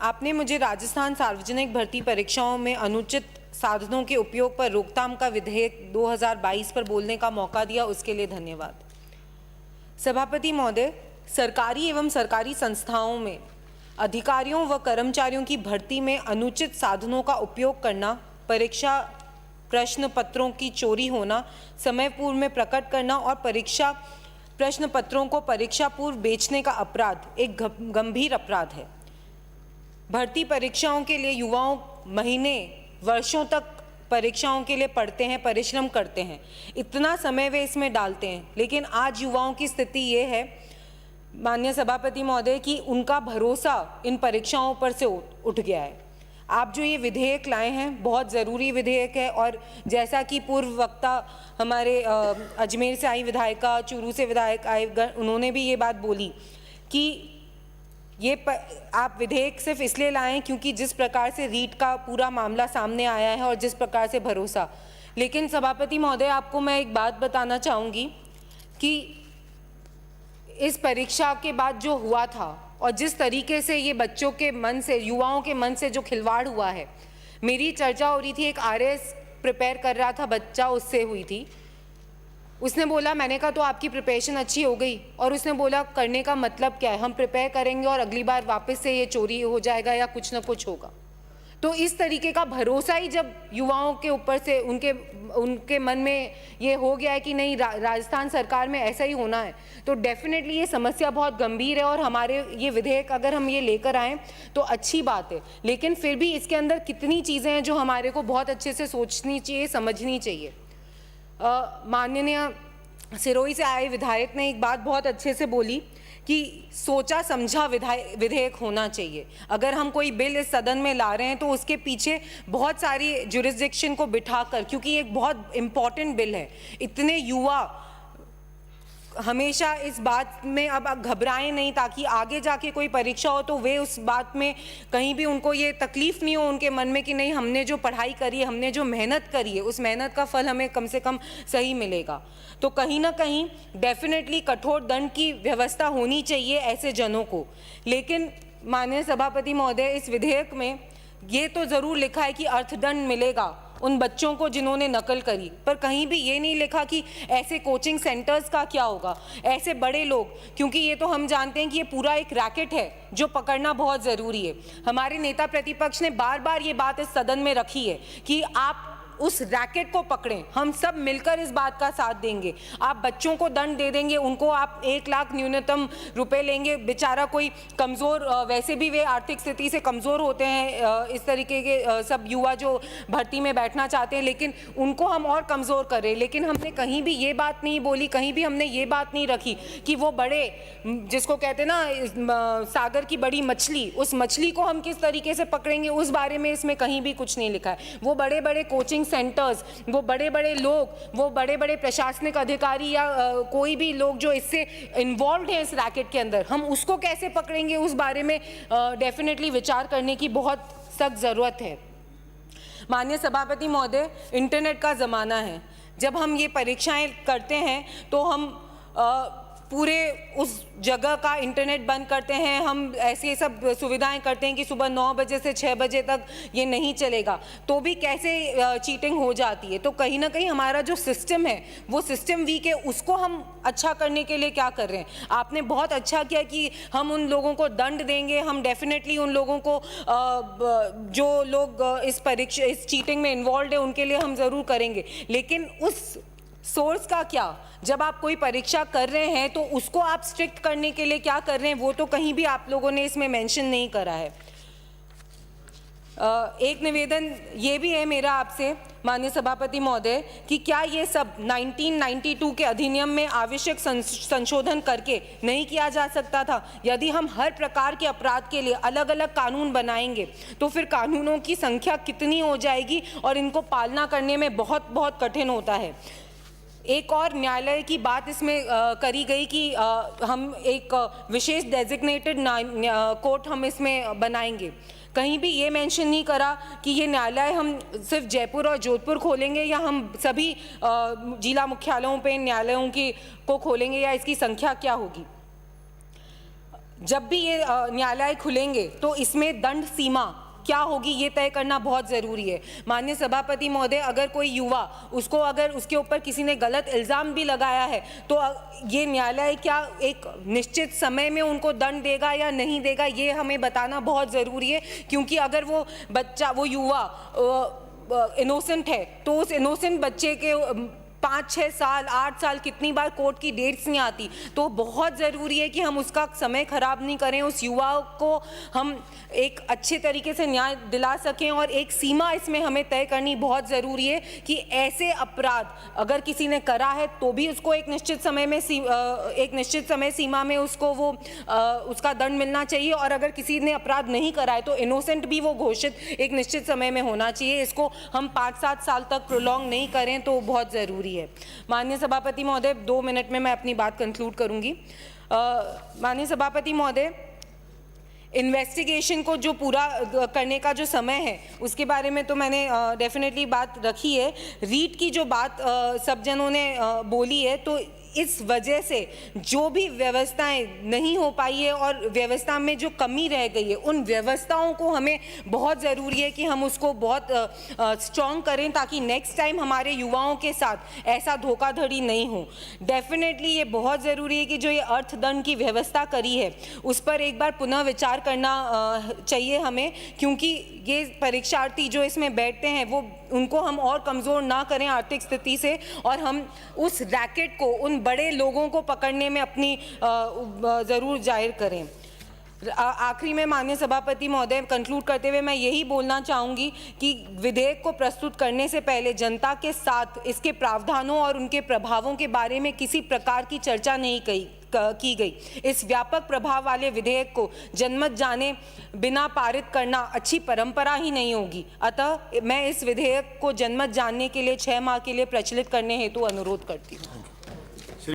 आपने मुझे राजस्थान सार्वजनिक भर्ती परीक्षाओं में अनुचित साधनों के उपयोग पर रोकथाम का विधेयक 2022 पर बोलने का मौका दिया, उसके लिए धन्यवाद। सभापति महोदय, सरकारी एवं सरकारी संस्थाओं में अधिकारियों व कर्मचारियों की भर्ती में अनुचित साधनों का उपयोग करना, परीक्षा प्रश्न पत्रों की चोरी होना, समय पूर्व में प्रकट करना और परीक्षा प्रश्न पत्रों को परीक्षा पूर्व बेचने का अपराध एक गंभीर अपराध है। भर्ती परीक्षाओं के लिए युवाओं महीने वर्षों तक परीक्षाओं के लिए पढ़ते हैं, परिश्रम करते हैं, इतना समय वे इसमें डालते हैं, लेकिन आज युवाओं की स्थिति ये है माननीय सभापति महोदय कि उनका भरोसा इन परीक्षाओं पर से उठ गया है। आप जो ये विधेयक लाए हैं बहुत ज़रूरी विधेयक है और जैसा कि पूर्व वक्ता हमारे अजमेर से आई विधायिका, चूरू से विधायक आए, उन्होंने भी ये बात बोली कि ये आप विधेयक सिर्फ इसलिए लाएं क्योंकि जिस प्रकार से रीट का पूरा मामला सामने आया है और जिस प्रकार से भरोसा। लेकिन सभापति महोदय, आपको मैं एक बात बताना चाहूँगी कि इस परीक्षा के बाद जो हुआ था और जिस तरीके से ये बच्चों के मन से, युवाओं के मन से जो खिलवाड़ हुआ है, मेरी चर्चा हो रही थी, एक आरएएस प्रिपेयर कर रहा था बच्चा, उससे हुई थी। उसने बोला, मैंने कहा तो आपकी प्रिपरेशन अच्छी हो गई, और उसने बोला करने का मतलब क्या है, हम प्रिपेयर करेंगे और अगली बार वापस से ये चोरी हो जाएगा या कुछ ना कुछ होगा। तो इस तरीके का भरोसा ही जब युवाओं के ऊपर से उनके मन में ये हो गया है कि नहीं राजस्थान सरकार में ऐसा ही होना है, तो डेफिनेटली ये समस्या बहुत गंभीर है। और हमारे ये विधेयक अगर हम ये लेकर आएँ तो अच्छी बात है, लेकिन फिर भी इसके अंदर कितनी चीज़ें हैं जो हमारे को बहुत अच्छे से सोचनी चाहिए, समझनी चाहिए। माननीय सिरोही से आए विधायक ने एक बात बहुत अच्छे से बोली कि सोचा समझा विधेयक होना चाहिए। अगर हम कोई बिल इस सदन में ला रहे हैं तो उसके पीछे बहुत सारी जुरिस्डिक्शन को बिठाकर, क्योंकि ये एक बहुत इम्पॉर्टेंट बिल है, इतने युवा हमेशा इस बात में अब घबराएं नहीं ताकि आगे जाके कोई परीक्षा हो तो वे उस बात में कहीं भी उनको ये तकलीफ नहीं हो उनके मन में कि नहीं, हमने जो पढ़ाई करी है, हमने जो मेहनत करी है, उस मेहनत का फल हमें कम से कम सही मिलेगा। तो कहीं ना कहीं डेफिनेटली कठोर दंड की व्यवस्था होनी चाहिए ऐसे जनों को। लेकिन माननीय सभापति महोदय, इस विधेयक में ये तो ज़रूर लिखा है कि अर्थदंड मिलेगा उन बच्चों को जिन्होंने नकल करी, पर कहीं भी ये नहीं लिखा कि ऐसे कोचिंग सेंटर्स का क्या होगा, ऐसे बड़े लोग, क्योंकि ये तो हम जानते हैं कि ये पूरा एक रैकेट है जो पकड़ना बहुत ज़रूरी है। हमारे नेता प्रतिपक्ष ने बार बार ये बात इस सदन में रखी है कि आप उस रैकेट को पकड़ें, हम सब मिलकर इस बात का साथ देंगे। आप बच्चों को दंड दे देंगे, उनको आप 1 लाख न्यूनतम रुपए लेंगे, बेचारा कोई कमज़ोर, वैसे भी वे आर्थिक स्थिति से कमज़ोर होते हैं, इस तरीके के सब युवा जो भर्ती में बैठना चाहते हैं, लेकिन उनको हम और कमज़ोर करें। लेकिन हमने कहीं भी ये बात नहीं बोली, कहीं भी हमने ये बात नहीं रखी कि वो बड़े, जिसको कहते हैं ना सागर की बड़ी मछली, उस मछली को हम किस तरीके से पकड़ेंगे, उस बारे में इसमें कहीं भी कुछ नहीं लिखा है। वो बड़े बड़े कोचिंग सेंटर्स, वो बड़े बड़े लोग, वो बड़े बड़े प्रशासनिक अधिकारी या कोई भी लोग जो इससे इन्वॉल्व हैं इस रैकेट के अंदर, हम उसको कैसे पकड़ेंगे, उस बारे में डेफिनेटली विचार करने की बहुत सख्त ज़रूरत है। माननीय सभापति महोदय, इंटरनेट का ज़माना है, जब हम ये परीक्षाएं करते हैं तो हम पूरे उस जगह का इंटरनेट बंद करते हैं, हम ऐसे सब सुविधाएं करते हैं कि सुबह 9 बजे से 6 बजे तक ये नहीं चलेगा, तो भी कैसे चीटिंग हो जाती है। तो कहीं ना कहीं हमारा जो सिस्टम है वो सिस्टम वीक है, उसको हम अच्छा करने के लिए क्या कर रहे हैं। आपने बहुत अच्छा किया कि हम उन लोगों को दंड देंगे, हम डेफिनेटली उन लोगों को जो लोग इस चीटिंग में इन्वॉल्व है उनके लिए हम ज़रूर करेंगे, लेकिन उस सोर्स का क्या, जब आप कोई परीक्षा कर रहे हैं तो उसको आप स्ट्रिक्ट करने के लिए क्या कर रहे हैं, वो तो कहीं भी आप लोगों ने इसमें मेंशन नहीं करा है। एक निवेदन ये भी है मेरा आपसे माननीय सभापति महोदय कि क्या ये सब 1992 के अधिनियम में आवश्यक संशोधन करके नहीं किया जा सकता था। यदि हम हर प्रकार के अपराध के लिए अलग अलग कानून बनाएंगे तो फिर कानूनों की संख्या कितनी हो जाएगी और इनको पालना करने में बहुत बहुत कठिन होता है। एक और न्यायालय की बात इसमें करी गई कि हम एक विशेष डेजिग्नेटेड कोर्ट हम इसमें बनाएंगे। कहीं भी ये मेंशन नहीं करा कि ये न्यायालय हम सिर्फ जयपुर और जोधपुर खोलेंगे या हम सभी जिला मुख्यालयों पे न्यायालयों को खोलेंगे या इसकी संख्या क्या होगी। जब भी ये न्यायालय खुलेंगे तो इसमें दंड सीमा क्या होगी ये तय करना बहुत ज़रूरी है। माननीय सभापति महोदय, अगर कोई युवा उसको अगर उसके ऊपर किसी ने गलत इल्ज़ाम भी लगाया है तो ये न्यायालय क्या एक निश्चित समय में उनको दंड देगा या नहीं देगा, ये हमें बताना बहुत ज़रूरी है। क्योंकि अगर वो बच्चा, वो युवा इनोसेंट है तो उस इनोसेंट बच्चे के 5-6 साल 8 साल कितनी बार कोर्ट की डेट्स नहीं आती, तो बहुत ज़रूरी है कि हम उसका समय खराब नहीं करें, उस युवा को हम एक अच्छे तरीके से न्याय दिला सकें। और एक सीमा इसमें हमें तय करनी बहुत ज़रूरी है कि ऐसे अपराध अगर किसी ने करा है तो भी उसको एक निश्चित समय सीमा में उसको वो उसका दंड मिलना चाहिए, और अगर किसी ने अपराध नहीं करा है तो इनोसेंट भी वो घोषित एक निश्चित समय में होना चाहिए। इसको हम 5-7 साल तक प्रोलॉन्ग नहीं करें तो बहुत ज़रूरी है। माननीय सभापति महोदय, 2 मिनट में मैं अपनी बात कंक्लूड करूंगी। माननीय सभापति महोदय, इन्वेस्टिगेशन को जो पूरा करने का जो समय है उसके बारे में तो मैंने डेफिनेटली बात रखी है। रीट की जो बात सब जनों ने बोली है, तो इस वजह से जो भी व्यवस्थाएं नहीं हो पाई है और व्यवस्था में जो कमी रह गई है, उन व्यवस्थाओं को हमें बहुत ज़रूरी है कि हम उसको बहुत स्ट्रॉन्ग करें ताकि नेक्स्ट टाइम हमारे युवाओं के साथ ऐसा धोखाधड़ी नहीं हो। डेफिनेटली ये बहुत ज़रूरी है कि जो ये अर्थदंड की व्यवस्था करी है उस पर एक बार पुनः विचार करना चाहिए हमें, क्योंकि ये परीक्षार्थी जो इसमें बैठते हैं वो उनको हम और कमज़ोर ना करें आर्थिक स्थिति से, और हम उस रैकेट को, उन बड़े लोगों को पकड़ने में अपनी ज़रूर जाहिर करें। आखिरी में माननीय सभापति महोदय, कंक्लूड करते हुए मैं यही बोलना चाहूँगी कि विधेयक को प्रस्तुत करने से पहले जनता के साथ इसके प्रावधानों और उनके प्रभावों के बारे में किसी प्रकार की चर्चा नहीं की गई। इस व्यापक प्रभाव वाले विधेयक को जनमत जाने बिना पारित करना अच्छी परंपरा ही नहीं होगी। अतः मैं इस विधेयक को जनमत जानने के लिए 6 माह के लिए प्रचलित करने हेतु अनुरोध करती हूँ।